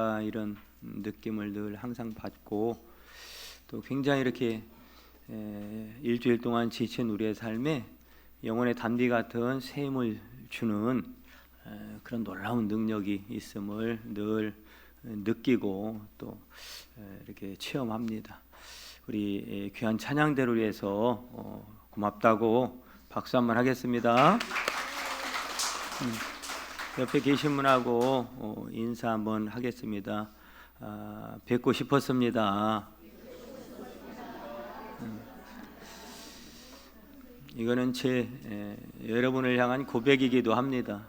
아닌가 이런 느낌을 늘 항상 받고, 또 굉장히 이렇게 일주일 동안 지친 우리의 삶에 영혼의 담비 같은 새 힘을 주는 그런 놀라운 능력이 있음을 늘 느끼고 또 이렇게 체험합니다. 우리 귀한 찬양대를 위해서 고맙다고 박수 한번 하겠습니다. 옆에 계신 분하고 인사 한번 하겠습니다. 뵙고 싶었습니다. 이거는 여러분을 향한 고백이기도 합니다.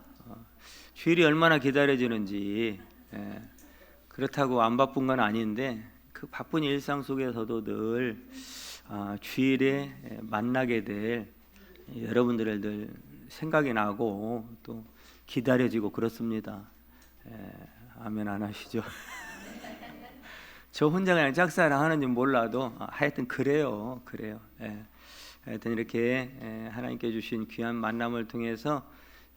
주일이 얼마나 기다려지는지, 그렇다고 안 바쁜 건 아닌데 그 바쁜 일상 속에서도 늘 주일에 만나게 될 여러분들을 늘 생각이 나고 또 기다려지고 그렇습니다. 아멘 안 하시죠? 저 혼자 그냥 짝사랑 하는지 몰라도 하여튼 그래요. 하여튼 이렇게 하나님께 주신 귀한 만남을 통해서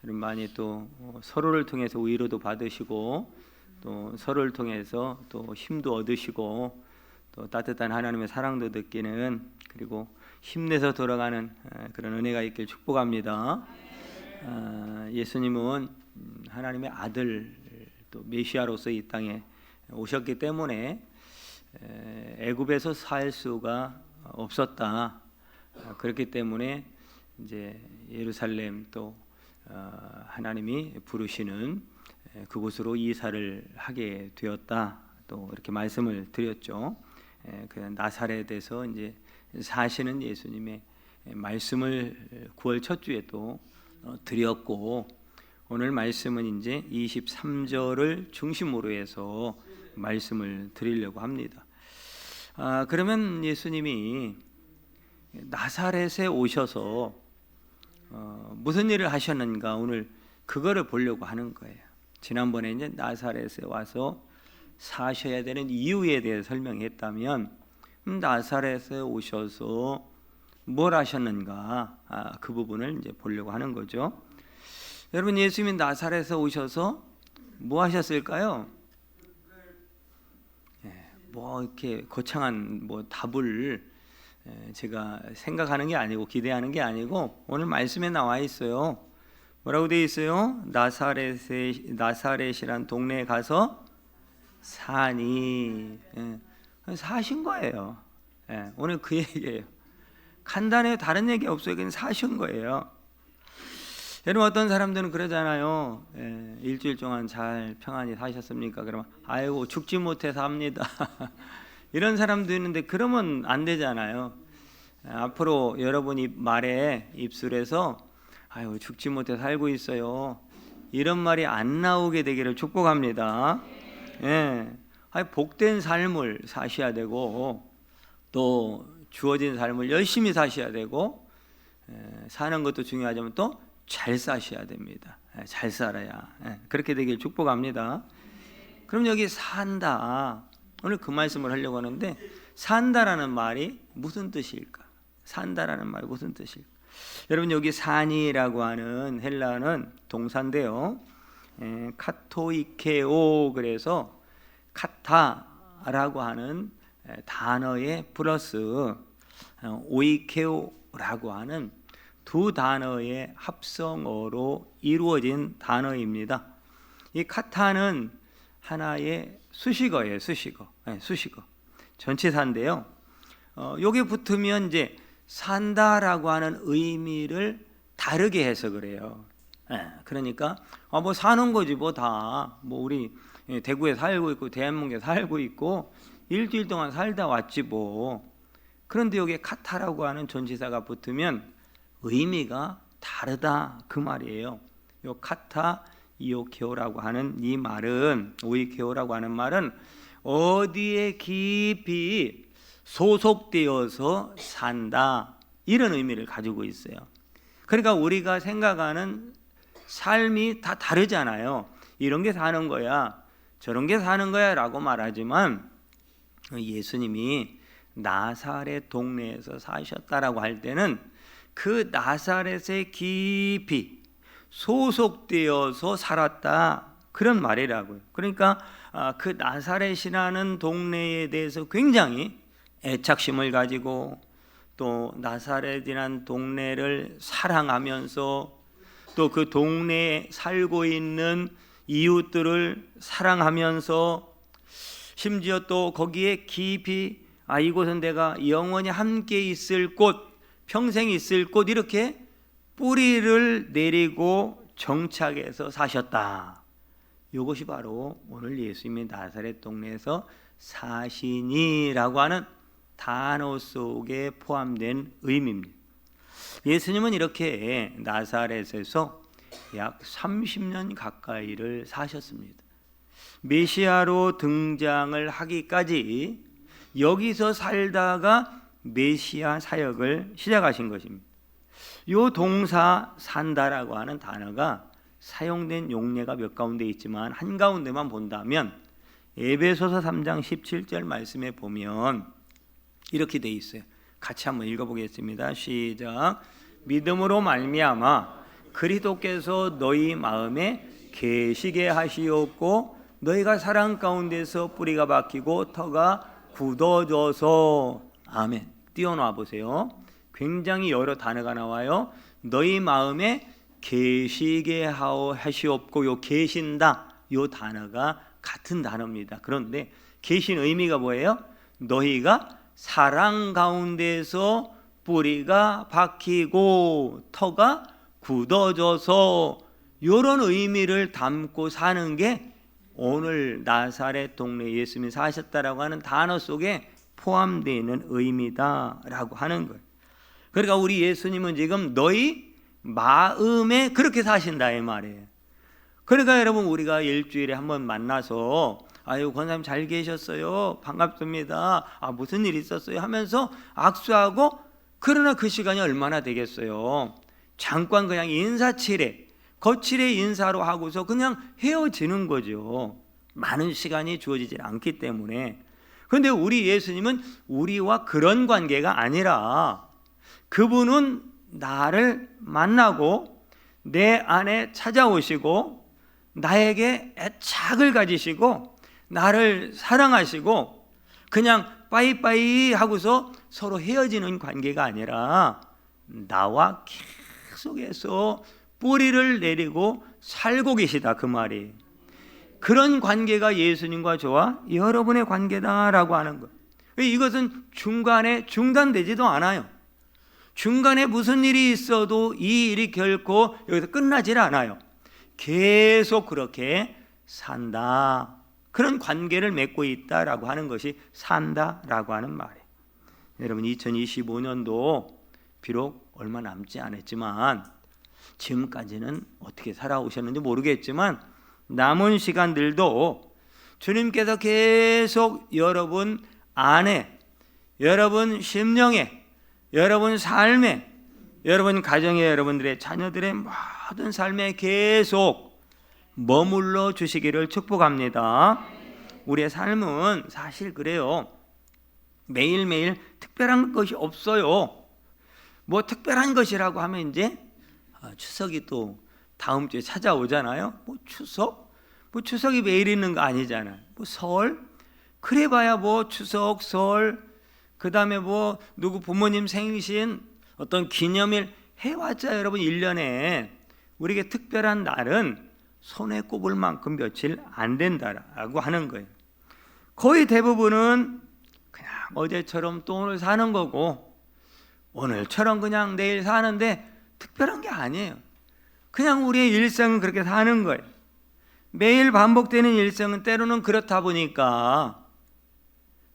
여러분 많이 또 서로를 통해서 위로도 받으시고 또 서로를 통해서 또 힘도 얻으시고 또 따뜻한 하나님의 사랑도 느끼는, 그리고 힘내서 돌아가는 그런 은혜가 있길 축복합니다. 예수님은 하나님의 아들 또 메시아로서 이 땅에 오셨기 때문에 애굽에서 살 수가 없었다. 그렇기 때문에 이제 예루살렘 또 하나님이 부르시는 그곳으로 이사를 하게 되었다. 또 이렇게 말씀을 드렸죠. 그 나사렛에서 이제 사시는 예수님의 말씀을 9월 첫 주에 또 드렸고, 오늘 말씀은 이제 23절을 중심으로 해서 말씀을 드리려고 합니다. 그러면 예수님이 나사렛에 오셔서 무슨 일을 하셨는가, 오늘 그거를 보려고 하는 거예요. 지난번에 이제 나사렛에 와서 사셔야 되는 이유에 대해 설명했다면, 나사렛에 오셔서 뭘 하셨는가, 그 부분을 이제 보려고 하는 거죠. 여러분, 예수님이 나사렛에 오셔서 뭐 하셨을까요? 뭐 이렇게 거창한 답을 제가 생각하는 게 아니고 기대하는 게 아니고 오늘 말씀에 나와 있어요. 뭐라고 되어 있어요? 나사렛이란 동네에 가서 사니, 사신 거예요. 오늘 그 얘기예요. 간단해요. 다른 얘기 없어요. 그냥 사신 거예요. 여러분, 어떤 사람들은 그러잖아요. 일주일 동안 잘 평안히 사셨습니까? 그러면 아이고 죽지 못해 삽니다. 이런 사람도 있는데 그러면 안 되잖아요. 앞으로 여러분 말에 입술에서 아이고 죽지 못해 살고 있어요, 이런 말이 안 나오게 되기를 축복합니다. 복된 삶을 사셔야 되고 또 주어진 삶을 열심히 사셔야 되고, 사는 것도 중요하지만 또 잘 사셔야 됩니다. 잘 살아야 그렇게 되길 축복합니다. 그럼 여기 산다, 오늘 그 말씀을 하려고 하는데, 산다라는 말이 무슨 뜻일까? 산다라는 말이 무슨 뜻일까? 여러분, 여기 산이라고 하는 헬라어는 동사인데요, 카토이케오, 그래서 카타라고 하는 단어의 플러스 오이케오라고 하는 두 단어의 합성어로 이루어진 단어입니다. 이 카타는 하나의 수식어예요. 수식어. 전치사인데요. 여기 붙으면 이제 산다라고 하는 의미를 다르게 해석을 해요. 그러니까 뭐 사는 거지 뭐 다, 뭐 우리 대구에 살고 있고 대한민국에 살고 있고 일주일 동안 살다 왔지 뭐. 그런데 여기에 카타라고 하는 전치사가 붙으면 의미가 다르다, 그 말이에요. 요 카타 이오케오라고 하는 이 말은, 오이케오라고 하는 말은 어디에 깊이 소속되어서 산다, 이런 의미를 가지고 있어요. 그러니까 우리가 생각하는 삶이 다 다르잖아요. 이런 게 사는 거야, 저런 게 사는 거야 라고 말하지만, 예수님이 나사렛 동네에서 사셨다라고 할 때는 그 나사렛에 깊이 소속되어서 살았다, 그런 말이라고요. 그러니까 그 나사렛이라는 동네에 대해서 굉장히 애착심을 가지고 또 나사렛이라는 동네를 사랑하면서 또 그 동네에 살고 있는 이웃들을 사랑하면서 심지어 또 거기에 깊이 이곳은 내가 영원히 함께 있을 곳, 평생 있을 곳, 이렇게 뿌리를 내리고 정착해서 사셨다. 이것이 바로 오늘 예수님이 나사렛 동네에서 사시니라고 하는 단어 속에 포함된 의미입니다. 예수님은 이렇게 나사렛에서 약 30년 가까이를 사셨습니다. 메시아로 등장을 하기까지 여기서 살다가 메시아 사역을 시작하신 것입니다. 이 동사 산다라고 하는 단어가 사용된 용례가 몇 가운데 있지만 한 가운데만 본다면 에베소서 3장 17절 말씀에 보면 이렇게 돼 있어요. 같이 한번 읽어보겠습니다. 시작. 믿음으로 말미암아 그리스도께서 너희 마음에 계시게 하시었고 너희가 사랑 가운데서 뿌리가 박히고 터가 굳어져서 아멘. 띄워놔 보세요. 굉장히 여러 단어가 나와요. 너희 마음에 계시게 하시옵고 요 계신다 요 단어가 같은 단어입니다. 그런데 계신 의미가 뭐예요? 너희가 사랑 가운데서 뿌리가 박히고 터가 굳어져서 이런 의미를 담고 사는 게 오늘 나사렛 동네 예수님이 사셨다라고 하는 단어 속에 포함되어 있는 의미다라고 하는 거예요. 그러니까 우리 예수님은 지금 너희 마음에 그렇게 사신다 이 말이에요. 그러니까 여러분 우리가 일주일에 한번 만나서 아유 권사님 잘 계셨어요, 반갑습니다, 무슨 일 있었어요 하면서 악수하고, 그러나 그 시간이 얼마나 되겠어요. 잠깐 그냥 인사치레 거칠의 인사로 하고서 그냥 헤어지는 거죠. 많은 시간이 주어지지 않기 때문에. 그런데 우리 예수님은 우리와 그런 관계가 아니라 그분은 나를 만나고 내 안에 찾아오시고 나에게 애착을 가지시고 나를 사랑하시고 그냥 빠이빠이 하고서 서로 헤어지는 관계가 아니라 나와 계속해서 뿌리를 내리고 살고 계시다 그 말이. 그런 관계가 예수님과 저와 여러분의 관계다라고 하는 것. 이것은 중간에 중단되지도 않아요. 중간에 무슨 일이 있어도 이 일이 결코 여기서 끝나질 않아요. 계속 그렇게 산다. 그런 관계를 맺고 있다라고 하는 것이 산다라고 하는 말이에요. 여러분 2025년도 비록 얼마 남지 않았지만 지금까지는 어떻게 살아오셨는지 모르겠지만 남은 시간들도 주님께서 계속 여러분 안에, 여러분 심령에, 여러분 삶에, 여러분 가정에, 여러분들의 자녀들의 모든 삶에 계속 머물러 주시기를 축복합니다. 우리의 삶은 사실 그래요. 매일매일 특별한 것이 없어요. 뭐 특별한 것이라고 하면 이제 추석이 또 다음 주에 찾아오잖아요. 뭐 추석이 매일 있는 거 아니잖아요. 뭐 설, 그래봐야 뭐 추석, 설, 그 다음에 뭐 누구 부모님 생신, 어떤 기념일 해왔자 여러분 1년에 우리에게 특별한 날은 손에 꼽을 만큼 며칠 안 된다라고 하는 거예요. 거의 대부분은 그냥 어제처럼 또 오늘 사는 거고 오늘처럼 그냥 내일 사는데 특별한 게 아니에요. 그냥 우리의 일생은 그렇게 사는 거예요. 매일 반복되는 일생은 때로는 그렇다 보니까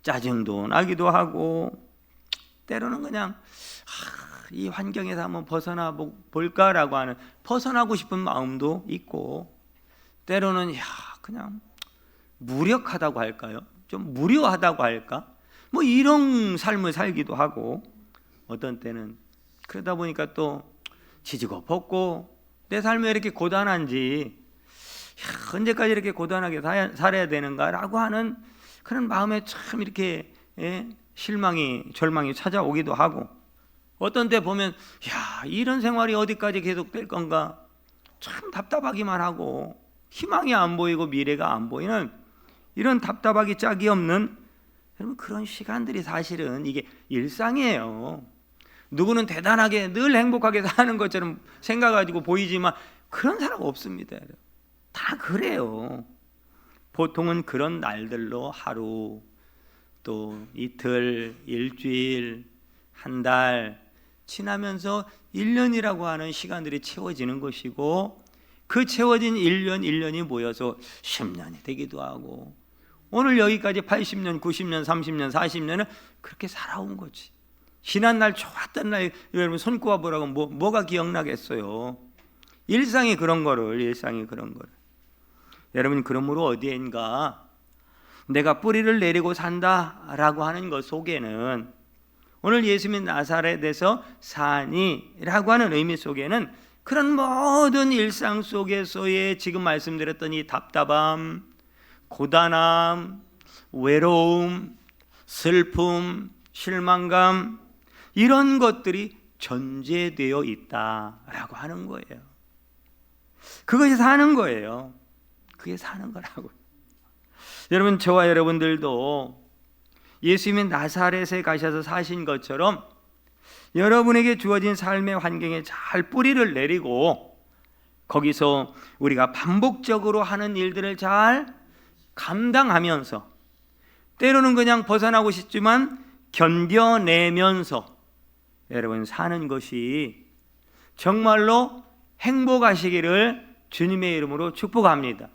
짜증도 나기도 하고 때로는 그냥 이 환경에서 한번 벗어나 볼까라고 하는 벗어나고 싶은 마음도 있고 때로는 그냥 무력하다고 할까요? 좀 무료하다고 할까? 뭐 이런 삶을 살기도 하고 어떤 때는 그러다 보니까 또 지지고 볶고 내 삶이 이렇게 고단한지 언제까지 이렇게 고단하게 살아야 되는가라고 하는 그런 마음에 참 이렇게 실망이 절망이 찾아오기도 하고 어떤 때 보면 이런 생활이 어디까지 계속될 건가 참 답답하기만 하고 희망이 안 보이고 미래가 안 보이는 이런 답답하기 짝이 없는 여러분 그런 시간들이 사실은 이게 일상이에요. 누구는 대단하게 늘 행복하게 사는 것처럼 생각가지고 보이지만 그런 사람 없습니다. 다 그래요. 보통은 그런 날들로 하루, 또 이틀, 일주일, 한 달 지나면서 1년이라고 하는 시간들이 채워지는 것이고, 그 채워진 1년이 모여서 10년이 되기도 하고, 오늘 여기까지 80년, 90년, 30년, 40년은 그렇게 살아온 거지. 지난날 좋았던 날 여러분 손꼽아 보라고 뭐가 기억나겠어요. 일상이 그런 거를. 여러분 그러므로 어디엔가 내가 뿌리를 내리고 산다라고 하는 것 속에는, 오늘 예수님 나사렛에서 사니라고 하는 의미 속에는 그런 모든 일상 속에서의 지금 말씀드렸던 이 답답함, 고단함, 외로움, 슬픔, 실망감, 이런 것들이 전제되어 있다라고 하는 거예요. 그것이 사는 거예요. 그게 사는 거라고. 여러분, 저와 여러분들도 예수님이 나사렛에 가셔서 사신 것처럼 여러분에게 주어진 삶의 환경에 잘 뿌리를 내리고, 거기서 우리가 반복적으로 하는 일들을 잘 감당하면서, 때로는 그냥 벗어나고 싶지만 견뎌내면서 여러분 사는 것이 정말로 행복하시기를 주님의 이름으로 축복합니다.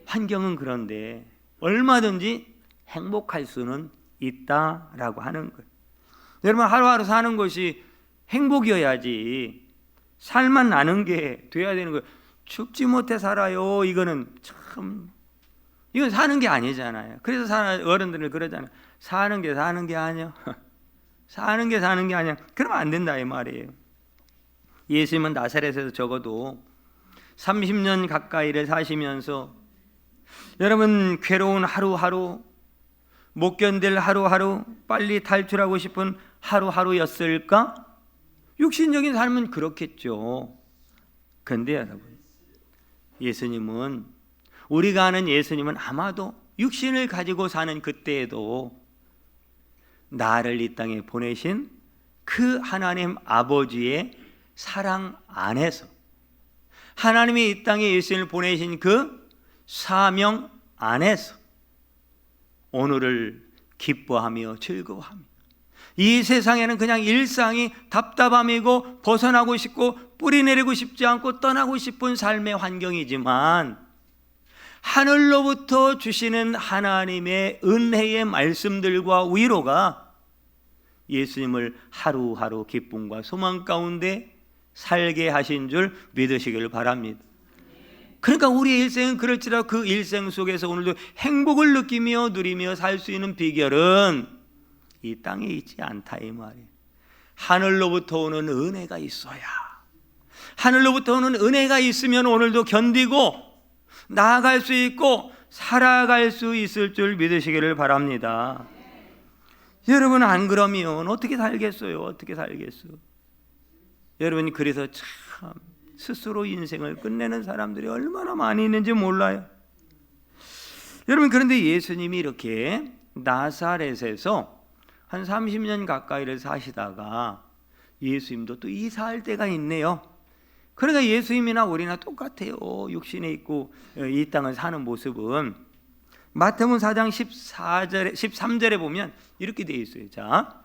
환경은 그런데 얼마든지 행복할 수는 있다라고 하는 거예요. 여러분, 하루하루 사는 것이 행복이어야지 살만 나는 게 돼야 되는 거예요. 죽지 못해 살아요, 이거는 이건 사는 게 아니잖아요. 그래서 어른들은 그러잖아요. 사는 게 아니야. 사는 게 아니야. 그러면 안 된다 이 말이에요. 예수님은 나사렛에서 적어도 30년 가까이를 사시면서 여러분 괴로운 하루하루, 못 견딜 하루하루, 빨리 탈출하고 싶은 하루하루였을까? 육신적인 삶은 그렇겠죠. 그런데 여러분, 예수님은, 우리가 아는 예수님은 아마도 육신을 가지고 사는 그때에도 나를 이 땅에 보내신 그 하나님 아버지의 사랑 안에서, 하나님이 이 땅에 예수님을 보내신 그 사명 안에서 오늘을 기뻐하며 즐거워하며, 이 세상에는 그냥 일상이 답답함이고 벗어나고 싶고 뿌리 내리고 싶지 않고 떠나고 싶은 삶의 환경이지만, 하늘로부터 주시는 하나님의 은혜의 말씀들과 위로가 예수님을 하루하루 기쁨과 소망 가운데 살게 하신 줄 믿으시길 바랍니다. 그러니까 우리의 일생은 그럴지라도 그 일생 속에서 오늘도 행복을 느끼며 누리며 살 수 있는 비결은 이 땅에 있지 않다 이 말이에요. 하늘로부터 오는 은혜가 있어야, 하늘로부터 오는 은혜가 있으면 오늘도 견디고 나아갈 수 있고 살아갈 수 있을 줄 믿으시기를 바랍니다. 여러분, 안 그러면 어떻게 살겠어요? 여러분, 그래서 참 스스로 인생을 끝내는 사람들이 얼마나 많이 있는지 몰라요. 여러분, 그런데 예수님이 이렇게 나사렛에서 한 30년 가까이를 사시다가 예수님도 또 이사할 때가 있네요. 그러니까 예수님이나 우리나 똑같아요. 육신에 있고 이 땅을 사는 모습은. 마태복음 4장 13절에 보면 이렇게 되어 있어요. 자,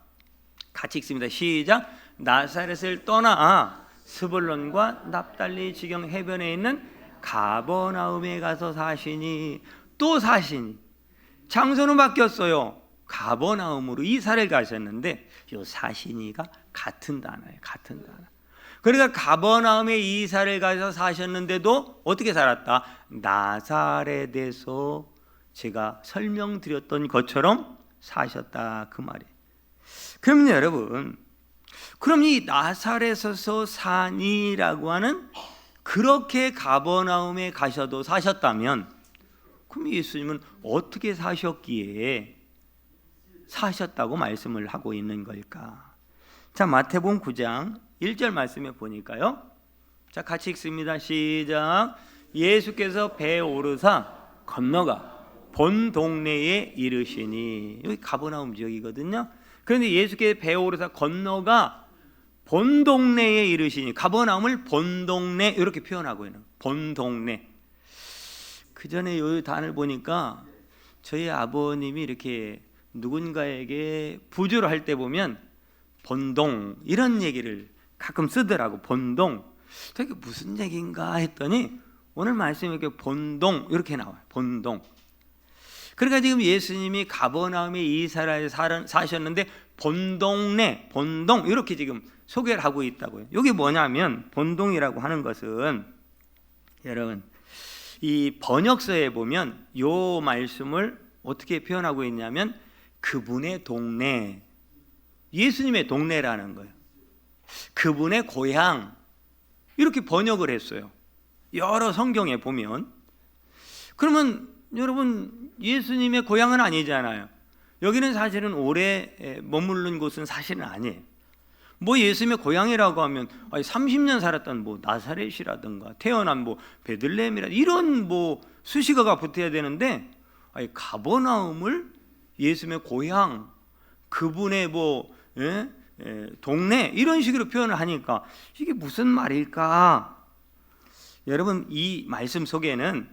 같이 읽습니다. 시작. 나사렛을 떠나 스불론과 납달리 지경 해변에 있는 가버나움에 가서 사시니, 또 사시니, 장소는 바뀌었어요. 가버나움으로 이사를 가셨는데 이 사시니가 같은 단어예요. 그러니까 가버나움에 이사를 가서 사셨는데도 어떻게 살았다? 나사렛에서 제가 설명드렸던 것처럼 사셨다 그 말이에요. 그럼 여러분, 그럼 이 나사렛에서 사니라고 하는, 그렇게 가버나움에 가셔도 사셨다면, 그럼 예수님은 어떻게 사셨기에 사셨다고 말씀을 하고 있는 걸까? 자, 마태복음 9장 1절 말씀에 보니까요. 자, 같이 읽습니다. 시작. 예수께서 배에 오르사 건너가 본 동네에 이르시니. 여기 가버나움 지역이거든요. 그런데 예수께서 배 오르사 건너가 본 동네에 이르시니, 가버나움을 본 동네 이렇게 표현하고 있는, 본 동네. 그 전에 이 단을 보니까 저희 아버님이 이렇게 누군가에게 부주를 할 때 보면 본동 이런 얘기를 가끔 쓰더라고. 본동. 되게 무슨 얘기인가 했더니 오늘 말씀에 이렇게 본동 이렇게 나와요. 본동. 그러니까 지금 예수님이 가버나움에 이스라엘에 사셨는데 본동네, 본동 이렇게 지금 소개를 하고 있다고요. 이게 뭐냐면, 본동이라고 하는 것은 여러분 이 번역서에 보면 이 말씀을 어떻게 표현하고 있냐면 그분의 동네, 예수님의 동네라는 거예요. 그분의 고향 이렇게 번역을 했어요. 여러 성경에 보면. 그러면 여러분 예수님의 고향은 아니잖아요. 여기는 사실은 오래 머무른 곳은 사실은 아니에요. 뭐 예수님의 고향이라고 하면 30년 살았던 뭐 나사렛이라든가 태어난 뭐 베들레헴이라 이런 뭐 수식어가 붙어야 되는데, 가버나움을 예수님의 고향, 그분의 뭐 동네 이런 식으로 표현을 하니까 이게 무슨 말일까? 여러분 이 말씀 속에는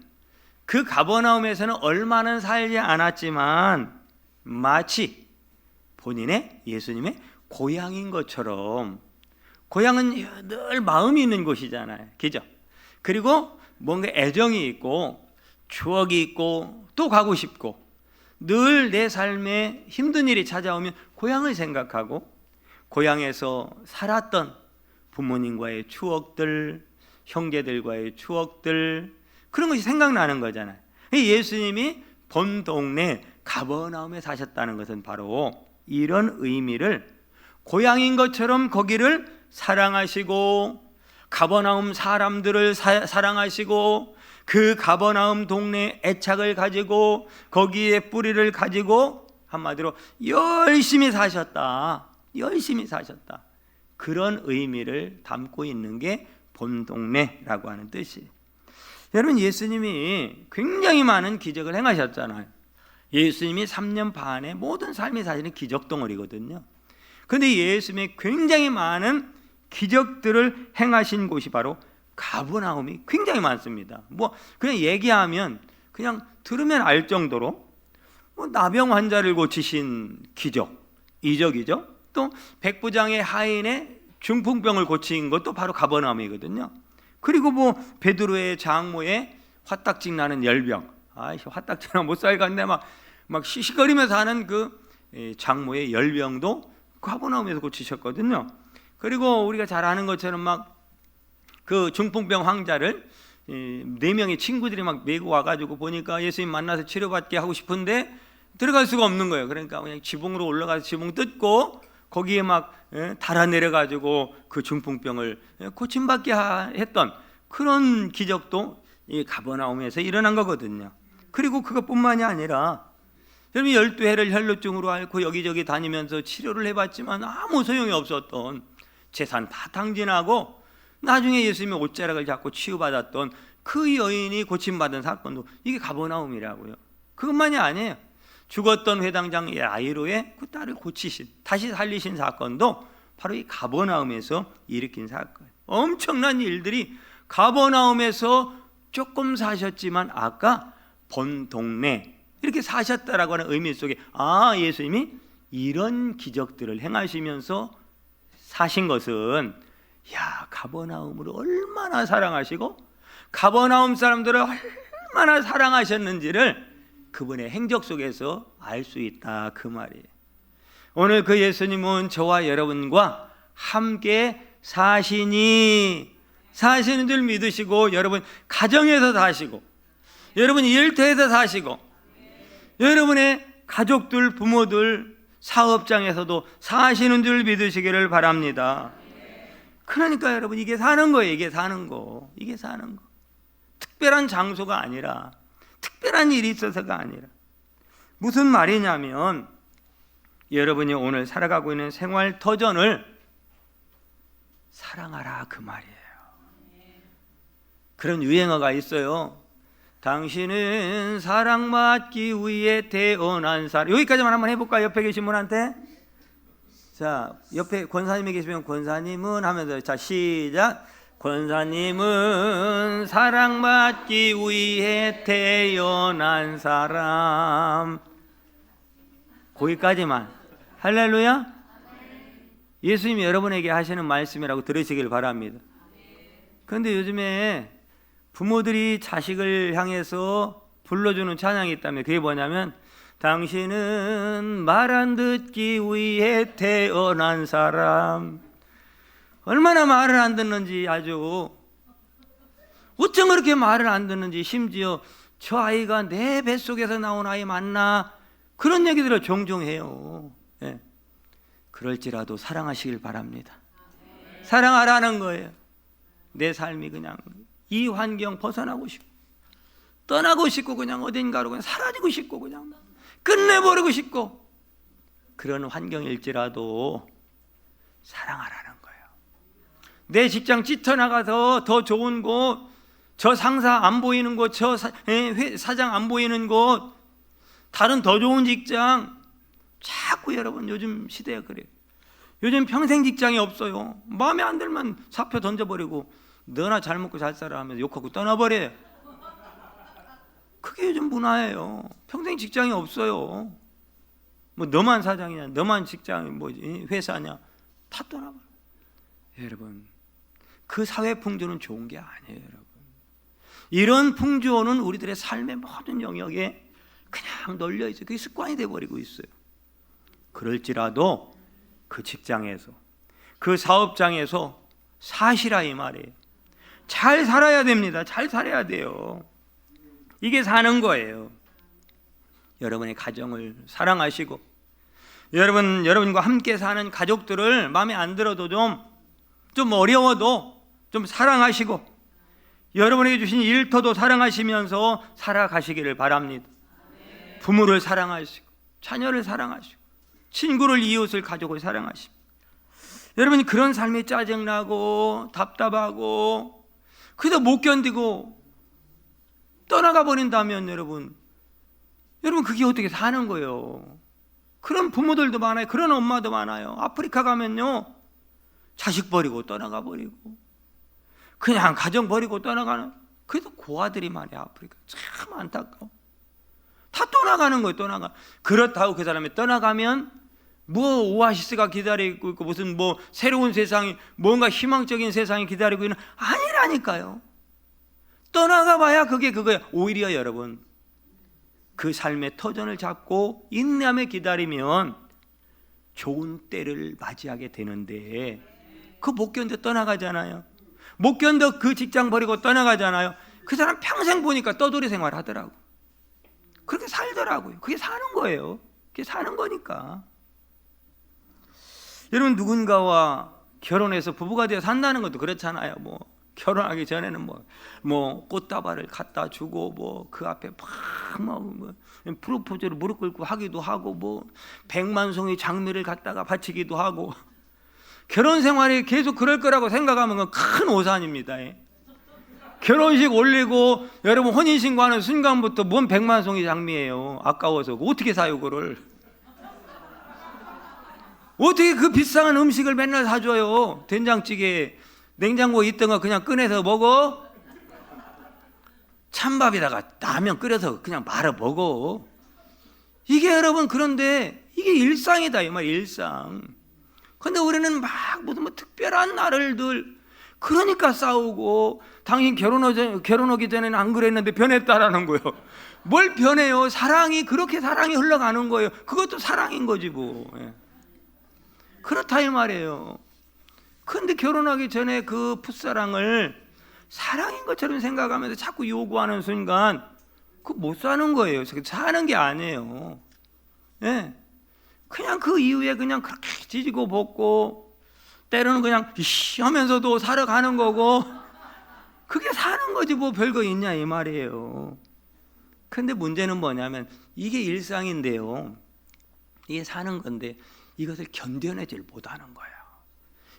그 가버나움에서는 얼마는 살지 않았지만 마치 본인의 예수님의 고향인 것처럼, 고향은 늘 마음이 있는 곳이잖아요. 그죠? 그리고 뭔가 애정이 있고 추억이 있고 또 가고 싶고, 늘 내 삶에 힘든 일이 찾아오면 고향을 생각하고 고향에서 살았던 부모님과의 추억들, 형제들과의 추억들, 그런 것이 생각나는 거잖아요. 예수님이 본 동네 가버나움에 사셨다는 것은 바로 이런 의미를, 고향인 것처럼 거기를 사랑하시고 가버나움 사람들을 사랑하시고 그 가버나움 동네에 애착을 가지고 거기에 뿌리를 가지고 한마디로 열심히 사셨다, 열심히 사셨다, 그런 의미를 담고 있는 게 본 동네라고 하는 뜻이에요. 여러분 예수님이 굉장히 많은 기적을 행하셨잖아요. 예수님이 3년 반의 모든 삶이 사실은 기적 덩어리거든요. 그런데 예수님이 굉장히 많은 기적들을 행하신 곳이 바로 가버나움이 굉장히 많습니다. 뭐 그냥 얘기하면 그냥 들으면 알 정도로 뭐 나병 환자를 고치신 기적, 이적이죠. 또 백부장의 하인의 중풍병을 고친 것도 바로 가버나움이거든요. 그리고 뭐 베드로의 장모의 화딱지 나는 열병, 화딱지나 못 살겠네 막 시시거리면서 하는 그 장모의 열병도 가버나움에서 고치셨거든요. 그리고 우리가 잘 아는 것처럼 막 그 중풍병 환자를 4명의 친구들이 막 메고 와가지고 보니까 예수님 만나서 치료받게 하고 싶은데 들어갈 수가 없는 거예요. 그러니까 그냥 지붕으로 올라가서 지붕 뜯고 거기에 막 달아내려가지고 그 중풍병을 고침받게 했던 그런 기적도 이 가버나움에서 일어난 거거든요. 그리고 그것뿐만이 아니라 여러분 12해를 혈루증으로 앓고 여기저기 다니면서 치료를 해봤지만 아무 소용이 없었던, 재산 다 탕진하고 나중에 예수님의 옷자락을 잡고 치유받았던 그 여인이 고침받은 사건도 이게 가버나움이라고요. 그것만이 아니에요. 죽었던 회당장 야이로의 그 딸을 고치신, 다시 살리신 사건도 바로 이 가버나움에서 일으킨 사건. 엄청난 일들이 가버나움에서 조금 사셨지만 아까 본 동네 이렇게 사셨다라고 하는 의미 속에 예수님이 이런 기적들을 행하시면서 사신 것은 가버나움을 얼마나 사랑하시고 가버나움 사람들을 얼마나 사랑하셨는지를 그분의 행적 속에서 알 수 있다, 그 말이에요. 오늘 그 예수님은 저와 여러분과 함께 사시는 줄 믿으시고, 여러분 가정에서 사시고, 여러분 일터에서 사시고, 여러분의 가족들, 부모들, 사업장에서도 사시는 줄 믿으시기를 바랍니다. 그러니까 여러분 이게 사는 거예요. 이게 사는 거. 특별한 장소가 아니라, 특별한 일이 있어서가 아니라, 무슨 말이냐면 여러분이 오늘 살아가고 있는 생활 터전을 사랑하라, 그 말이에요. 그런 유행어가 있어요. 당신은 사랑받기 위해 태어난 사람. 여기까지만 한번 해볼까요? 옆에 계신 분한테. 자, 옆에 권사님이 계시면 권사님은 하면서, 자, 시작. 권사님은 사랑받기 위해 태어난 사람. 거기까지만. 할렐루야. 예수님이 여러분에게 하시는 말씀이라고 들으시길 바랍니다. 그런데 요즘에 부모들이 자식을 향해서 불러주는 찬양이 있다면 그게 뭐냐면, 당신은 말 안 듣기 위해 태어난 사람. 얼마나 말을 안 듣는지, 아주 어쩜 그렇게 말을 안 듣는지. 심지어 저 아이가 내 뱃속에서 나온 아이 맞나, 그런 얘기들을 종종 해요. 예. 그럴지라도 사랑하시길 바랍니다. 사랑하라는 거예요. 내 삶이 그냥 이 환경 벗어나고 싶고, 떠나고 싶고, 그냥 어딘가로 그냥 사라지고 싶고, 그냥 끝내버리고 싶고, 그런 환경일지라도 사랑하라는 거예요. 내 직장 찢어나가서 더 좋은 곳, 저 상사 안 보이는 곳, 저 사장 안 보이는 곳, 다른 더 좋은 직장, 자꾸 여러분 요즘 시대가 그래요. 요즘 평생 직장이 없어요. 마음에 안 들면 사표 던져버리고 너나 잘 먹고 잘 살아 하면서 욕하고 떠나버려요. 그게 요즘 문화예요. 평생 직장이 없어요. 뭐 너만 사장이냐, 너만 직장이 뭐지, 회사냐, 다 떠나버려. 여러분, 그 사회 풍조는 좋은 게 아니에요. 여러분, 이런 풍조는 우리들의 삶의 모든 영역에 그냥 널려 있어요. 그게 습관이 돼버리고 있어요. 그럴지라도 그 직장에서, 그 사업장에서 사시라 이 말이에요. 잘 살아야 됩니다. 잘 살아야 돼요. 이게 사는 거예요. 여러분의 가정을 사랑하시고, 여러분과 함께 사는 가족들을 마음에 안 들어도 좀 어려워도 좀 사랑하시고, 여러분에게 주신 일터도 사랑하시면서 살아가시기를 바랍니다. 부모를 사랑하시고, 자녀를 사랑하시고, 친구를, 이웃을, 가족을 사랑하시고. 여러분이 그런 삶이 짜증나고 답답하고 그래도 못 견디고 떠나가 버린다면 여러분 그게 어떻게 사는 거예요? 그런 부모들도 많아요. 그런 엄마도 많아요. 아프리카 가면요, 자식 버리고 떠나가 버리고 그냥 가정 버리고 떠나가는, 그래도 고아들이 많아요. 아프리카 참 안타까워. 다 떠나가는 거예요. 떠나가. 그렇다고 그 사람이 떠나가면 뭐 오아시스가 기다리고 있고 무슨 뭐 새로운 세상이, 뭔가 희망적인 세상이 기다리고 있는, 아니라니까요. 떠나가 봐야 그거예요. 오히려 여러분, 그 삶의 터전을 잡고 인내하며 기다리면 좋은 때를 맞이하게 되는데, 그거 못 견뎌 떠나가잖아요. 못 견뎌 그 직장 버리고 떠나가잖아요. 그 사람 평생 보니까 떠돌이 생활 하더라고. 그렇게 살더라고요. 그게 사는 거예요. 그게 사는 거니까. 여러분, 누군가와 결혼해서 부부가 되어 산다는 것도 그렇잖아요. 뭐 결혼하기 전에는 뭐 꽃다발을 갖다 주고 뭐 그 앞에 뭐 프로포즈를 무릎 꿇고 하기도 하고 뭐 100만 송이 장미를 갖다가 바치기도 하고, 결혼 생활이 계속 그럴 거라고 생각하면 그건 큰 오산입니다. 결혼식 올리고 여러분 혼인신고하는 순간부터 뭔 100만 송이 장미예요. 아까워서 어떻게 사요 그걸? 어떻게 그 비싼 음식을 맨날 사줘요? 된장찌개 냉장고에 있던 거 그냥 꺼내서 먹어? 찬밥에다가 라면 끓여서 그냥 말아 먹어. 이게 여러분, 그런데 이게 일상이다 이 말, 일상. 근데 우리는 막 무슨 뭐 특별한 날을 그러니까 싸우고, 당신 결혼하기 전에는 안 그랬는데 변했다라는 거예요. 뭘 변해요? 사랑이 그렇게 사랑이 흘러가는 거예요. 그것도 사랑인 거지 뭐. 그렇다 이 말이에요. 근데 결혼하기 전에 그 풋사랑을 사랑인 것처럼 생각하면서 자꾸 요구하는 순간 그거 못 사는 거예요. 사는 게 아니에요. 그냥 그 이후에 그냥 그렇게 지지고 볶고 때로는 그냥 이씨 하면서도 살아가는 거고, 그게 사는 거지 뭐 별거 있냐 이 말이에요. 근데 문제는 뭐냐면 이게 일상인데요, 이게 사는 건데 이것을 견뎌내질 못하는 거예요.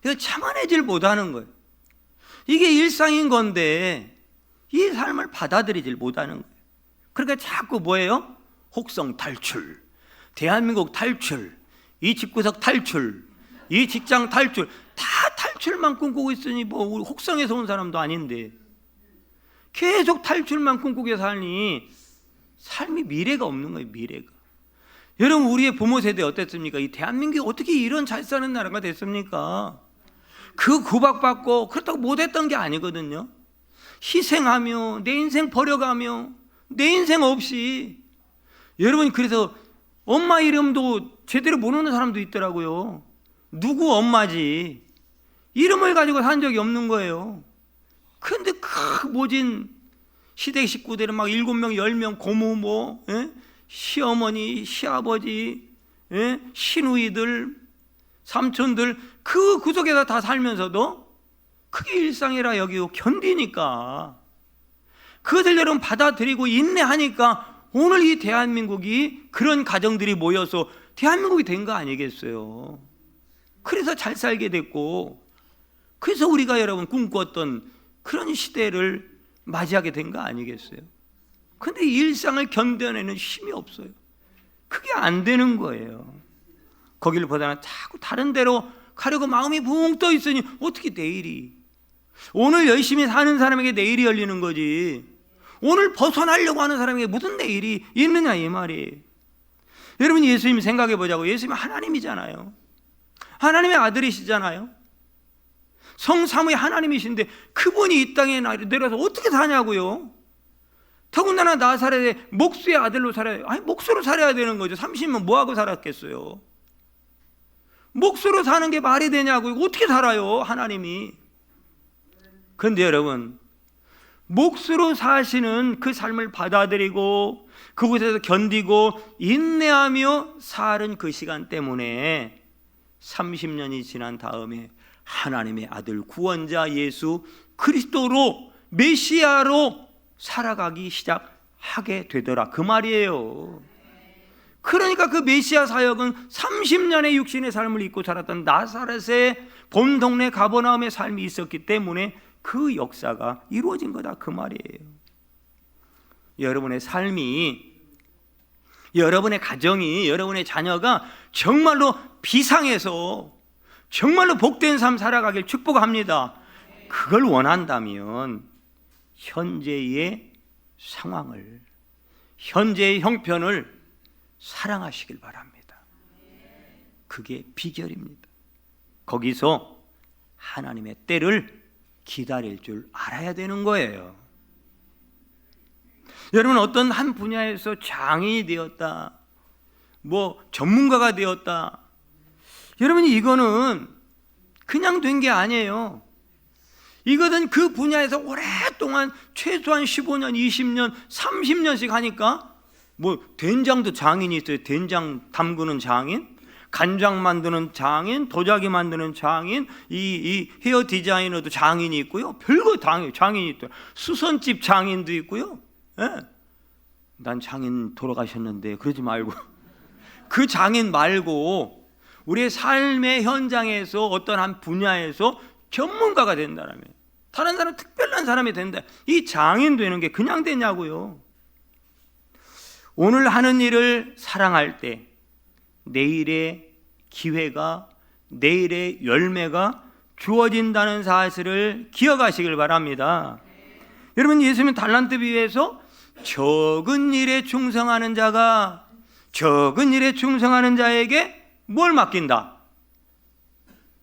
이걸 참아내질 못하는 거예요. 이게 일상인 건데 이 삶을 받아들이질 못하는 거예요. 그러니까 자꾸 뭐예요? 혹성 탈출, 대한민국 탈출, 이 집구석 탈출, 이 직장 탈출, 다 탈출만 꿈꾸고 있으니 뭐 우리 혹성에서 온 사람도 아닌데 계속 탈출만 꿈꾸게 살니 삶이 미래가 없는 거예요. 미래가. 여러분, 우리의 부모 세대 어땠습니까? 이 대한민국이 어떻게 이런 잘 사는 나라가 됐습니까? 그 구박받고 그렇다고 못했던 게 아니거든요. 희생하며 내 인생 버려가며 내 인생 없이. 여러분, 그래서 엄마 이름도 제대로 모르는 사람도 있더라고요. 누구 엄마지 이름을 가지고 산 적이 없는 거예요. 근데 그 모진 시댁 식구들은 막 7명 10명 고모 뭐 시어머니 시아버지 시누이들 삼촌들 그 구석에서 다 살면서도 그게 일상이라 여기고 견디니까 그것을 여러분 받아들이고 인내하니까 오늘 이 대한민국이 그런 가정들이 모여서 대한민국이 된 거 아니겠어요? 그래서 잘 살게 됐고 그래서 우리가 여러분 꿈꿨던 그런 시대를 맞이하게 된 거 아니겠어요? 근데 일상을 견뎌내는 힘이 없어요. 그게 안 되는 거예요. 거기를 보다는 자꾸 다른 데로 가려고 마음이 붕 떠 있으니 어떻게 내일이, 오늘 열심히 사는 사람에게 내일이 열리는 거지 오늘 벗어나려고 하는 사람에게 무슨 내일이 있느냐 이 말이에요. 여러분, 예수님 생각해 보자고. 예수님 하나님이잖아요. 하나님의 아들이시잖아요. 성삼위 하나님이신데 그분이 이 땅에 내려서 어떻게 사냐고요. 더군다나 나사렛의 목수의 아들로 살아야, 아니 목수로 살아야 되는 거죠. 30년 뭐하고 살았겠어요. 목수로 사는 게 말이 되냐고요. 어떻게 살아요 하나님이. 그런데 여러분, 목수로 사시는 그 삶을 받아들이고 그곳에서 견디고 인내하며 살은 그 시간 때문에 30년이 지난 다음에 하나님의 아들 구원자 예수 그리스도로 메시아로 살아가기 시작하게 되더라 그 말이에요. 그러니까 그 메시아 사역은 30년의 육신의 삶을 입고 살았던 나사렛의 본 동네 가버나움의 삶이 있었기 때문에 그 역사가 이루어진 거다 그 말이에요. 여러분의 삶이, 여러분의 가정이, 여러분의 자녀가 정말로 비상해서 정말로 복된 삶 살아가길 축복합니다. 그걸 원한다면 현재의 상황을, 현재의 형편을 사랑하시길 바랍니다. 그게 비결입니다. 거기서 하나님의 때를 기다릴 줄 알아야 되는 거예요. 여러분, 어떤 한 분야에서 장인이 되었다, 뭐 전문가가 되었다, 여러분 이거는 그냥 된 게 아니에요. 이거는 그 분야에서 오랫동안 최소한 15년, 20년, 30년씩 하니까 뭐 된장도 장인이 있어요. 된장 담그는 장인, 간장 만드는 장인, 도자기 만드는 장인, 이 헤어 디자이너도 장인이 있고요. 별거 장인이 있더라. 수선집 장인도 있고요. 예. 난 장인 돌아가셨는데 그러지 말고 그 장인 말고 우리의 삶의 현장에서 어떤 한 분야에서 전문가가 된다라면, 다른 사람 특별한 사람이 된다, 이 장인 되는 게 그냥 되냐고요. 오늘 하는 일을 사랑할 때 내일의 기회가, 내일의 열매가 주어진다는 사실을 기억하시길 바랍니다. 여러분, 예수님 달란트 비유에서 적은 일에 충성하는 자가 적은 일에 충성하는 자에게 뭘 맡긴다?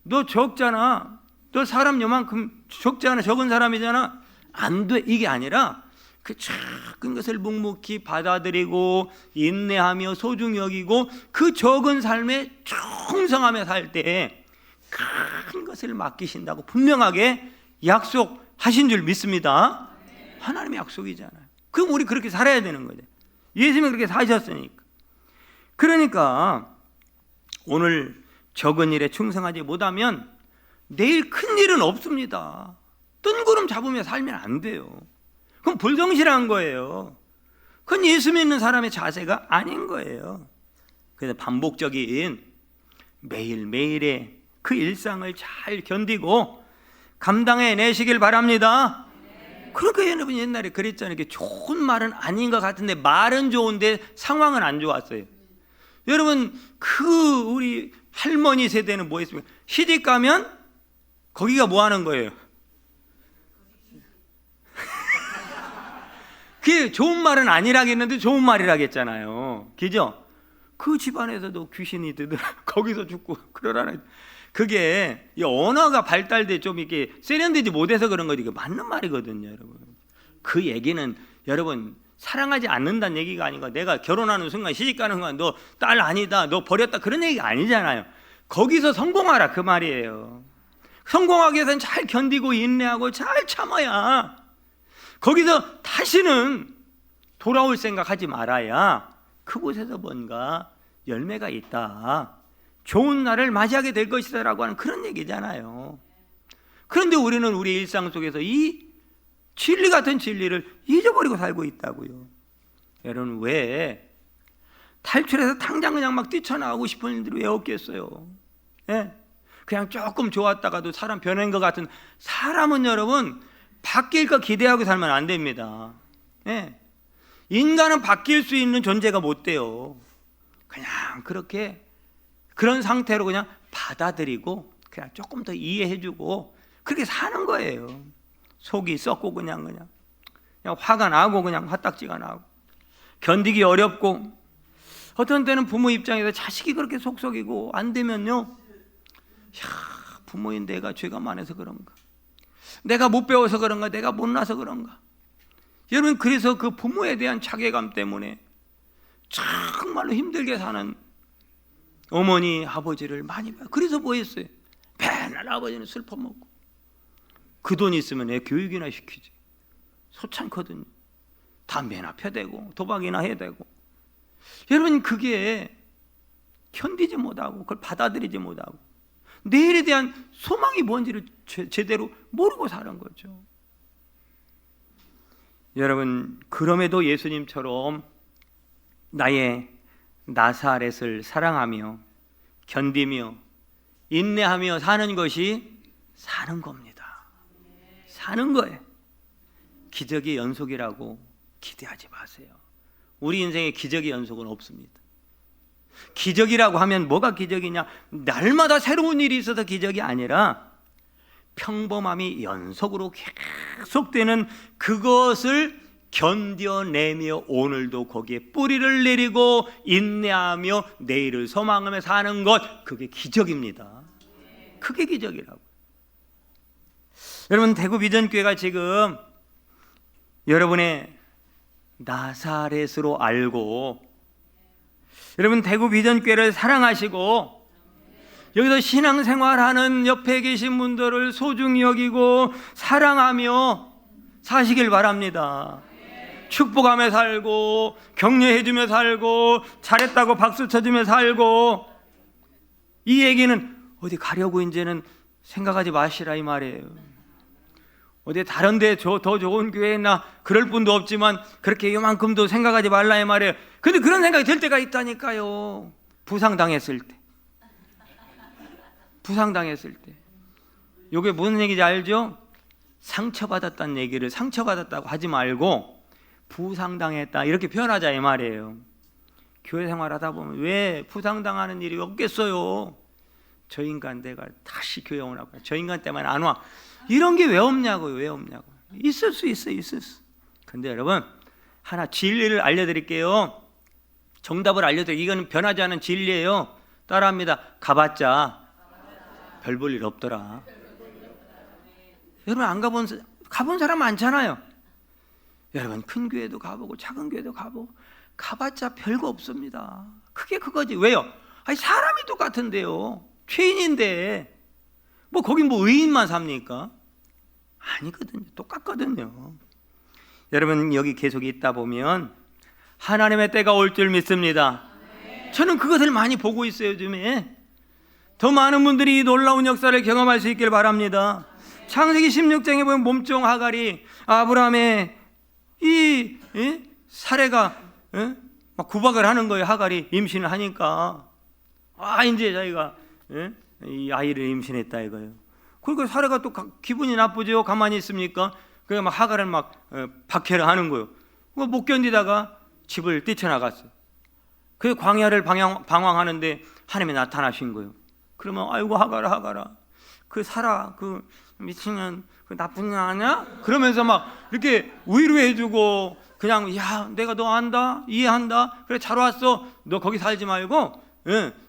너 적잖아, 너 사람 요만큼 적잖아, 적은 사람이잖아, 안 돼, 이게 아니라 그 작은 것을 묵묵히 받아들이고 인내하며 소중히 여기고 그 적은 삶에 충성하며 살 때 큰 것을 맡기신다고 분명하게 약속하신 줄 믿습니다. 하나님의 약속이잖아요. 그럼 우리 그렇게 살아야 되는 거죠. 예수님이 그렇게 사셨으니까. 그러니까 오늘 적은 일에 충성하지 못하면 내일 큰 일은 없습니다. 뜬구름 잡으며 살면 안 돼요. 그건 불성실한 거예요. 그건 예수 믿는 사람의 자세가 아닌 거예요. 그래서 반복적인 매일매일의 그 일상을 잘 견디고 감당해 내시길 바랍니다. 그러니까 여러분 옛날에 그랬잖아요. 이게 좋은 말은 아닌 것 같은데 말은 좋은데 상황은 안 좋았어요. 여러분 우리 할머니 세대는 뭐 했습니까? 시집 가면 거기가 뭐 하는 거예요? 그게 좋은 말은 아니라겠는데 좋은 말이라겠잖아요. 그죠? 그 집안에서도 귀신이 들더라. 거기서 죽고 그러라는. 그게 이 언어가 발달돼 좀 이렇게 세련되지 못해서 그런 거지. 이게 맞는 말이거든요, 여러분. 그 얘기는 여러분 사랑하지 않는다는 얘기가 아니고 내가 결혼하는 순간 시집 가는 순간 너 딸 아니다, 너 버렸다 그런 얘기가 아니잖아요. 거기서 성공하라 그 말이에요. 성공하기 위해서는 잘 견디고 인내하고 잘 참아야 거기서 다시는 돌아올 생각하지 말아야 그곳에서 뭔가 열매가 있다, 좋은 날을 맞이하게 될 것이다 라고 하는 그런 얘기잖아요. 그런데 우리는 우리 일상 속에서 이 진리 같은 진리를 잊어버리고 살고 있다고요. 여러분 왜 탈출해서 당장 그냥 막 뛰쳐나가고 싶은 일들이 왜 없겠어요? 예? 그냥 조금 좋았다가도 사람 변한 것 같은 사람은 여러분 바뀔 거 기대하고 살면 안 됩니다. 예? 인간은 바뀔 수 있는 존재가 못 돼요. 그냥 그렇게 그런 상태로 그냥 받아들이고 그냥 조금 더 이해해주고 그렇게 사는 거예요. 속이 썩고 그냥 화가 나고 그냥 화딱지가 나고 견디기 어렵고 어떤 때는 부모 입장에서 자식이 그렇게 속썩이고 안 되면요, 부모인 내가 죄가 많아서 그런가, 내가 못 배워서 그런가, 내가 못나서 그런가. 여러분 그래서 그 부모에 대한 자괴감 때문에 정말로 힘들게 사는 어머니 아버지를 많이 봐요. 그래서 뭐 했어요? 맨날 아버지는 슬퍼 먹고 그 돈 있으면 애 교육이나 시키지. 소찮거든요. 담배나 펴대고 도박이나 해대고. 여러분 그게 견디지 못하고 그걸 받아들이지 못하고 내일에 대한 소망이 뭔지를 제대로 모르고 사는 거죠. 여러분 그럼에도 예수님처럼 나의 나사렛을 사랑하며 견디며 인내하며 사는 것이 사는 겁니다. 사는 거예요. 기적의 연속이라고 기대하지 마세요. 우리 인생에 기적의 연속은 없습니다. 기적이라고 하면 뭐가 기적이냐? 날마다 새로운 일이 있어서 기적이 아니라 평범함이 연속으로 계속되는 그것을 견뎌내며 오늘도 거기에 뿌리를 내리고 인내하며 내일을 소망하며 사는 것, 그게 기적입니다. 그게 기적이라고. 여러분 대구 비전교회가 지금 여러분의 나사렛으로 알고 여러분 대구 비전교회를 사랑하시고 여기서 신앙생활하는 옆에 계신 분들을 소중히 여기고 사랑하며 사시길 바랍니다. 축복하며 살고 격려해주며 살고 잘했다고 박수 쳐주며 살고. 이 얘기는 어디 가려고 이제는 생각하지 마시라 이 말이에요. 어디 다른 데 더 좋은 교회에 있나 그럴 분도 없지만 그렇게 이만큼도 생각하지 말라 이 말이에요. 근데 그런 생각이 들 때가 있다니까요. 부상당했을 때. 부상당했을 때. 이게 무슨 얘기인지 알죠? 상처받았다는 얘기를 상처받았다고 하지 말고 부상당했다 이렇게 표현하자 이 말이에요. 교회 생활하다 보면 왜 부상당하는 일이 없겠어요? 저 인간 내가 다시 교회 오나 봐. 저 인간 때문에 안 와. 이런 게 왜 없냐고요. 왜 없냐고. 있을 수 있어요. 있을 수. 근데 여러분 하나 진리를 알려드릴게요. 정답을 알려드릴게요. 이건 변하지 않은 진리예요. 따라합니다. 가봤자 별 볼 일 없더라. 여러분 안 가본 사람 많잖아요. 여러분 큰 교회도 가보고 작은 교회도 가보고 가봤자 별거 없습니다. 그게 그거지. 왜요? 아니 사람이 똑같은데요. 죄인인데 뭐 거긴 뭐 의인만 삽니까? 아니거든요. 똑같거든요. 여러분 여기 계속 있다 보면 하나님의 때가 올 줄 믿습니다. 저는 그것을 많이 보고 있어요. 요즘에 더 많은 분들이 이 놀라운 역사를 경험할 수 있길 바랍니다. 창세기 16장에 보면 몸종 하갈이 아브라함의 이 사례가 막 구박을 하는 거예요. 하갈이 임신을 하니까 이제 자기가 이 아이를 임신했다 이거예요. 그러니까 사례가 또 기분이 나쁘죠. 가만히 있습니까? 그래 막 하갈을 막 박해를 하는 거예요. 못 견디다가 집을 뛰쳐나갔어요. 그 광야를 방황하는데 하나님이 나타나신 거예요. 그러면 아이고 하갈아 그 사라 그 미친년 그 나쁜 년 아니야? 그러면서 막 이렇게 위로해주고 그냥 야 내가 너 안다 이해한다 그래 잘 왔어 너 거기 살지 말고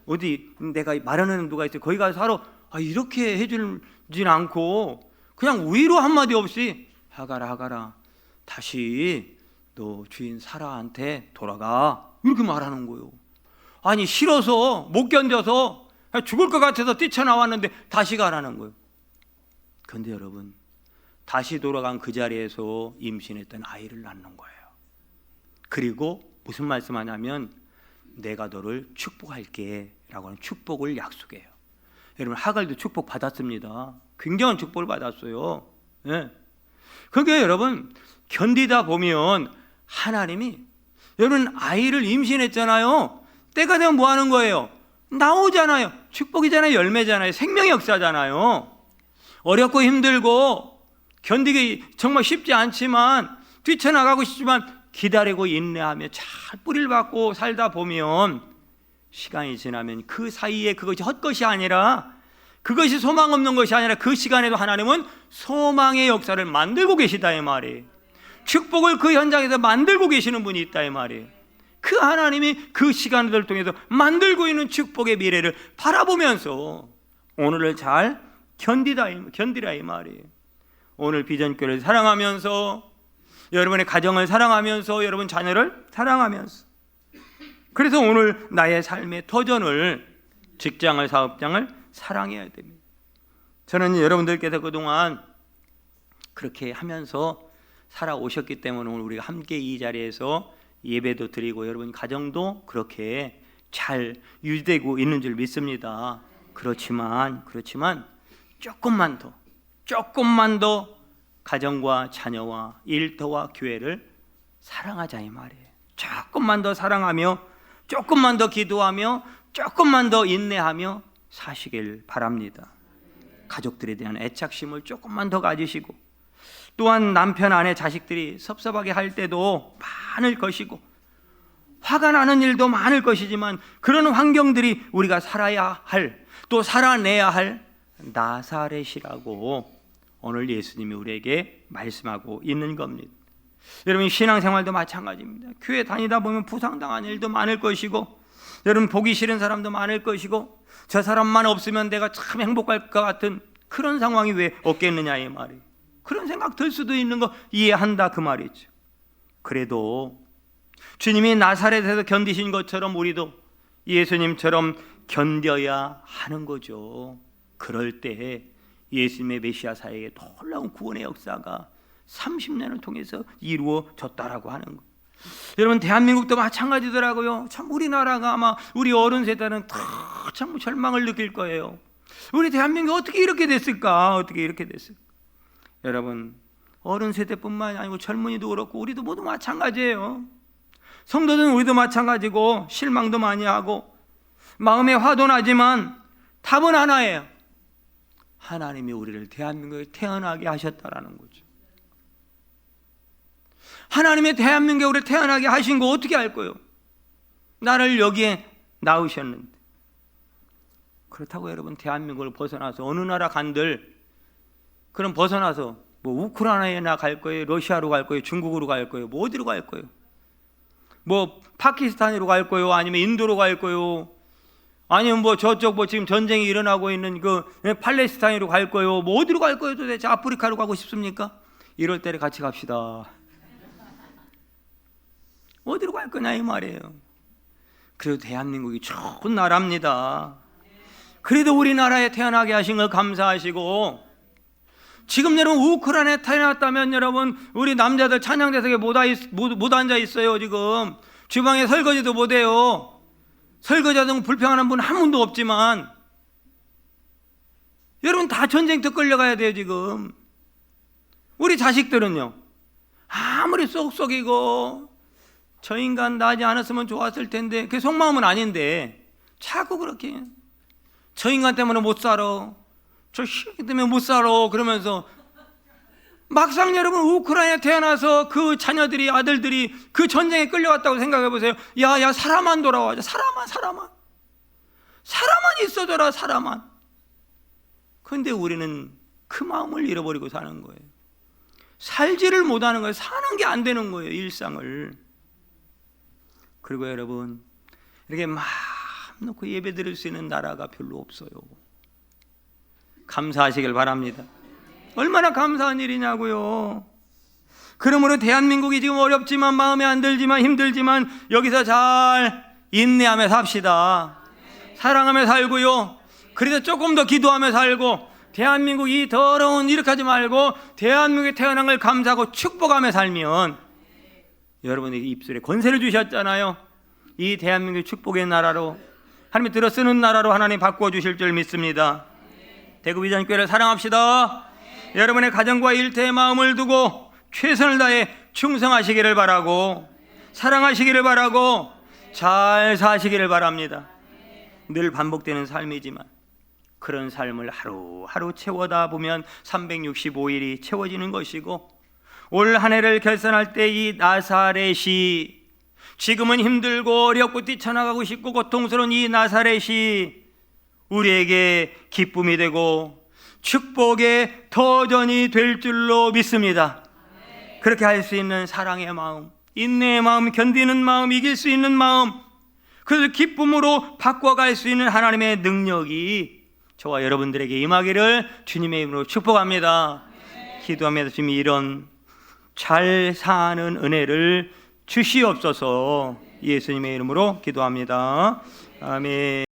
어디 내가 마련하는 누가 있어 거기 가서 살아. 이렇게 해주진 않고 그냥 위로 한마디 없이 하갈아 다시 너 주인 사라한테 돌아가 이렇게 말하는 거예요. 아니 싫어서 못 견뎌서 죽을 것 같아서 뛰쳐나왔는데 다시 가라는 거예요. 그런데 여러분 다시 돌아간 그 자리에서 임신했던 아이를 낳는 거예요. 그리고 무슨 말씀하냐면 내가 너를 축복할게 라고 하는 축복을 약속해요. 여러분 하갈도 축복 받았습니다. 굉장한 축복을 받았어요. 그러니까 여러분 견디다 보면 하나님이 여러분 아이를 임신했잖아요. 때가 되면 뭐 하는 거예요? 나오잖아요. 축복이잖아요. 열매잖아요. 생명의 역사잖아요. 어렵고 힘들고 견디기 정말 쉽지 않지만 뛰쳐나가고 싶지만 기다리고 인내하며 잘 뿌리를 받고 살다 보면 시간이 지나면 그 사이에 그것이 헛것이 아니라 그것이 소망 없는 것이 아니라 그 시간에도 하나님은 소망의 역사를 만들고 계시다 이 말이에요. 축복을 그 현장에서 만들고 계시는 분이 있다 이 말이에요. 그 하나님이 그 시간들을 통해서 만들고 있는 축복의 미래를 바라보면서 오늘을 잘 견디라 이 말이에요. 오늘 비전교회를 사랑하면서 여러분의 가정을 사랑하면서 여러분 자녀를 사랑하면서 그래서 오늘 나의 삶의 터전을 직장을 사업장을 사랑해야 됩니다. 저는 여러분들께서 그동안 그렇게 하면서 살아오셨기 때문에 오늘 우리가 함께 이 자리에서 예배도 드리고 여러분 가정도 그렇게 잘 유지되고 있는 줄 믿습니다. 그렇지만 조금만 더 가정과 자녀와 일터와 교회를 사랑하자 이 말이에요. 조금만 더 사랑하며 조금만 더 기도하며 조금만 더 인내하며 사시길 바랍니다. 가족들에 대한 애착심을 조금만 더 가지시고 또한 남편 아내 자식들이 섭섭하게 할 때도 많을 것이고 화가 나는 일도 많을 것이지만 그런 환경들이 우리가 살아야 할 또 살아내야 할 나사렛이라고 오늘 예수님이 우리에게 말씀하고 있는 겁니다. 여러분 신앙생활도 마찬가지입니다. 교회 다니다 보면 부상당한 일도 많을 것이고 여러분 보기 싫은 사람도 많을 것이고 저 사람만 없으면 내가 참 행복할 것 같은 그런 상황이 왜 없겠느냐 이 말이에요. 그런 생각 들 수도 있는 거 이해한다 그 말이죠. 그래도 주님이 나사렛에서 견디신 것처럼 우리도 예수님처럼 견뎌야 하는 거죠. 그럴 때 예수님의 메시아 사역에 놀라운 구원의 역사가 30년을 통해서 이루어졌다라고 하는 거. 여러분 대한민국도 마찬가지더라고요. 참 우리나라가 아마 우리 어른 세대는 참 절망을 느낄 거예요. 우리 대한민국 어떻게 이렇게 됐을까? 여러분 어른 세대뿐만 아니고 젊은이도 그렇고 우리도 모두 마찬가지예요. 성도들은 우리도 마찬가지고 실망도 많이 하고 마음에 화도 나지만 답은 하나예요. 하나님이 우리를 대한민국에 태어나게 하셨다라는 거죠. 하나님의 대한민국에 우리를 태어나게 하신 거 어떻게 알 거예요? 나를 여기에 낳으셨는데. 그렇다고 여러분 대한민국을 벗어나서 어느 나라 간들 그럼 벗어나서 뭐 우크라이나에 갈 거예요, 러시아로 갈 거예요, 중국으로 갈 거예요, 뭐 어디로 갈 거예요? 뭐 파키스탄으로 갈 거예요, 아니면 인도로 갈 거예요, 아니면 뭐 저쪽 뭐 지금 전쟁이 일어나고 있는 그 팔레스타인으로 갈 거예요, 뭐 어디로 갈 거예요? 도대체 아프리카로 가고 싶습니까? 이럴 때 같이 갑시다. 어디로 갈 거냐 이 말이에요. 그래도 대한민국이 좋은 나라입니다. 그래도 우리나라에 태어나게 하신 걸 감사하시고 지금 여러분 우크라이나에 태어났다면 여러분 우리 남자들 찬양대석에 못 앉아 있어요. 지금 주방에 설거지도 못해요. 설거지하던 불평하는 분 한 분도 없지만 여러분 다 전쟁터 끌려가야 돼요. 지금 우리 자식들은요 아무리 쏙쏙이고 저 인간 나지 않았으면 좋았을 텐데 그게 속마음은 아닌데 자꾸 그렇게 저 인간 때문에 못 살아, 저 시기 때문에 못 살아 그러면서 막상 여러분 우크라이나에 태어나서 그 자녀들이 아들들이 그 전쟁에 끌려갔다고 생각해 보세요. 야 사람만 돌아와자. 사람만 있어줘라. 사람만. 그런데 우리는 그 마음을 잃어버리고 사는 거예요. 살지를 못하는 거예요. 사는 게 안 되는 거예요. 일상을. 그리고 여러분 이렇게 마음 놓고 예배 드릴 수 있는 나라가 별로 없어요. 감사하시길 바랍니다. 얼마나 감사한 일이냐고요. 그러므로 대한민국이 지금 어렵지만 마음에 안 들지만 힘들지만 여기서 잘 인내하며 삽시다. 사랑하며 살고요. 그래서 조금 더 기도하며 살고 대한민국 이 더러운 이렇게 하지 말고 대한민국에 태어난 걸 감사하고 축복하며 살면 여러분에게 입술에 권세를 주셨잖아요. 이 대한민국 축복의 나라로 하나님이 들어 쓰는 나라로 하나님 바꾸어 주실 줄 믿습니다. 대구비전교회를 사랑합시다. 여러분의 가정과 일터에 마음을 두고 최선을 다해 충성하시기를 바라고 사랑하시기를 바라고 잘 사시기를 바랍니다. 늘 반복되는 삶이지만 그런 삶을 하루하루 채워다 보면 365일이 채워지는 것이고 올 한 해를 결산할 때 이 나사렛이 지금은 힘들고 어렵고 뛰쳐나가고 싶고 고통스러운 이 나사렛이 우리에게 기쁨이 되고 축복의 터전이 될 줄로 믿습니다. 그렇게 할 수 있는 사랑의 마음, 인내의 마음, 견디는 마음, 이길 수 있는 마음, 그래서 기쁨으로 바꿔갈 수 있는 하나님의 능력이 저와 여러분들에게 임하기를 주님의 이름으로 축복합니다. 기도하면서 지금 이런 잘 사는 은혜를 주시옵소서. 예수님의 이름으로 기도합니다. 아멘.